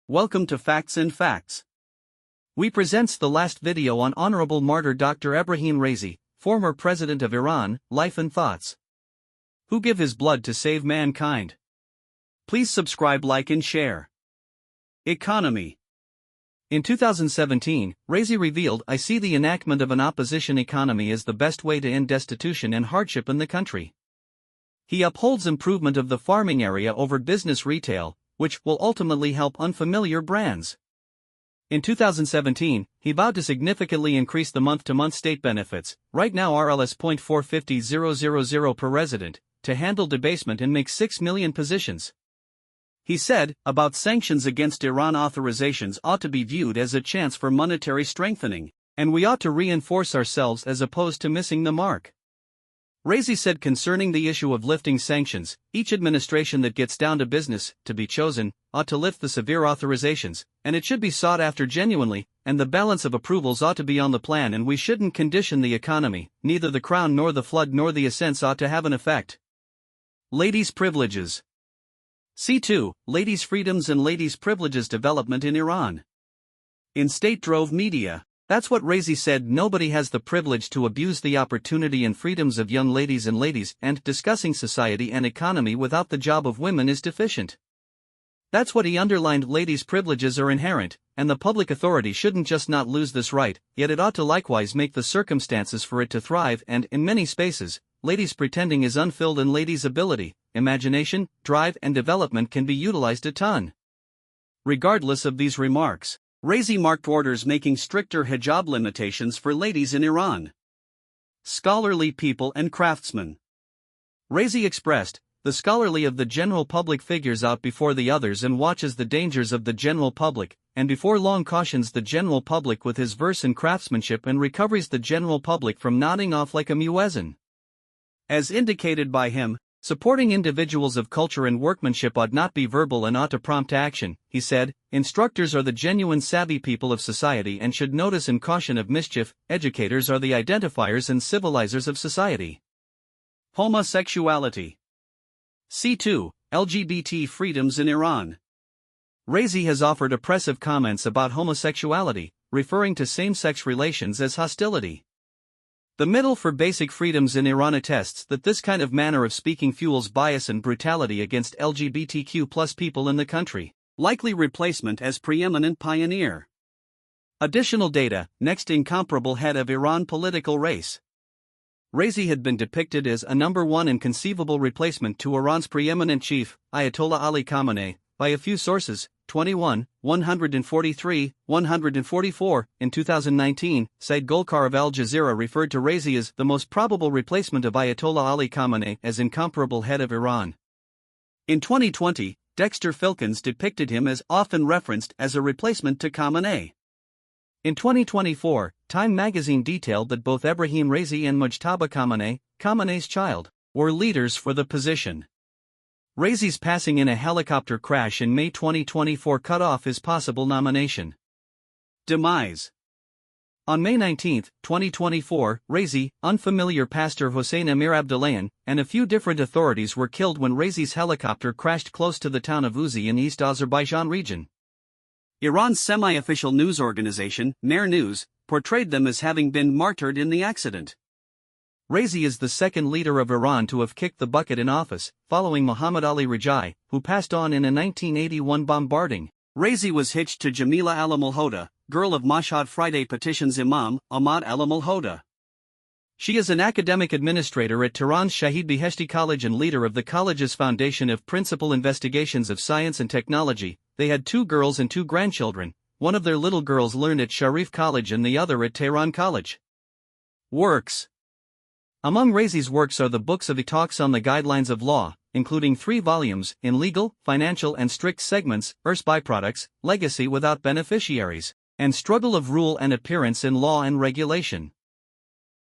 Welcome to Facts and Facts. We presents the last video on Honorable Martyr Dr. Ebrahim Raisi, former President of Iran, life and thoughts. Who give his blood to save mankind. Please subscribe, like and share. Economy. In 2017, Raisi revealed, "I see the enactment of an opposition economy as the best way to end destitution and hardship in the country." He upholds improvement of the farming area over business retail, which will ultimately help unfamiliar brands. In 2017, he vowed to significantly increase the month-to-month state benefits, right now Rs.450000 per resident, to handle debasement and make 6 million positions. He said, about sanctions against Iran, authorizations ought to be viewed as a chance for monetary strengthening, and we ought to reinforce ourselves as opposed to missing the mark. Raisi said concerning the issue of lifting sanctions, each administration that gets down to business, to be chosen, ought to lift the severe authorizations, and it should be sought after genuinely, and the balance of approvals ought to be on the plan, and we shouldn't condition the economy, neither the crown nor the flood nor the ascents ought to have an effect. Ladies' privileges. C2, Ladies' freedoms and ladies' privileges development in Iran. In state-drove media. That's what Raisi said. Nobody has the privilege to abuse the opportunity and freedoms of young ladies, and discussing society and economy without the job of women is deficient. That's what he underlined. Ladies' privileges are inherent, and the public authority shouldn't just not lose this right, yet it ought to likewise make the circumstances for it to thrive, and, in many spaces, ladies' pretending is unfilled and ladies' ability, imagination, drive and development can be utilized a ton. Regardless of these remarks, Raisi marked orders making stricter hijab limitations for ladies in Iran. Scholarly people and craftsmen. Raisi expressed, "The scholarly of the general public figures out before the others and watches the dangers of the general public, and before long cautions the general public with his verse and craftsmanship and recovers the general public from nodding off like a muezzin." As indicated by him, supporting individuals of culture and workmanship ought not be verbal and ought to prompt action, he said. Instructors are the genuine savvy people of society and should notice and caution of mischief. Educators are the identifiers and civilizers of society. Homosexuality. C2, LGBT freedoms in Iran. Raisi has offered oppressive comments about homosexuality, referring to same-sex relations as hostility. The Middle for Basic Freedoms in Iran attests that this kind of manner of speaking fuels bias and brutality against LGBTQ+ people in the country, likely replacement as preeminent pioneer. Additional data, next incomparable head of Iran political race. Raisi had been depicted as a number one inconceivable replacement to Iran's preeminent chief, Ayatollah Ali Khamenei, by a few sources. 21, 143, 144. In 2019, Said Golkar of Al Jazeera referred to Raisi as the most probable replacement of Ayatollah Ali Khamenei as incomparable head of Iran. In 2020, Dexter Filkins depicted him as often referenced as a replacement to Khamenei. In 2024, Time magazine detailed that both Ebrahim Raisi and Mujtaba Khamenei, Khamenei's child, were leaders for the position. Raisi's passing in a helicopter crash in May 2024 cut off his possible nomination. Demise. On May 19, 2024, Raisi, unfamiliar pastor Hossein Amir Abdullahian, and a few different authorities were killed when Raisi's helicopter crashed close to the town of Uzi in East Azerbaijan region. Iran's semi-official news organization, Mehr News, portrayed them as having been martyred in the accident. Raisi is the second leader of Iran to have kicked the bucket in office, following Muhammad Ali Rajai, who passed on in a 1981 bombarding. Raisi was hitched to Jamila Al-Malhoda, girl of Mashhad Friday petitions Imam Ahmad Al-Malhoda. She is an academic administrator at Tehran's Shahid Beheshti College and leader of the college's Foundation of Principal Investigations of Science and Technology. They had 2 girls and 2 grandchildren. One of their little girls learned at Sharif College and the other at Tehran College. Works. Among Raisi's works are the books of talks on the guidelines of law, including 3 volumes, in legal, financial and strict segments, byproducts, legacy without beneficiaries, and struggle of rule and appearance in law and regulation.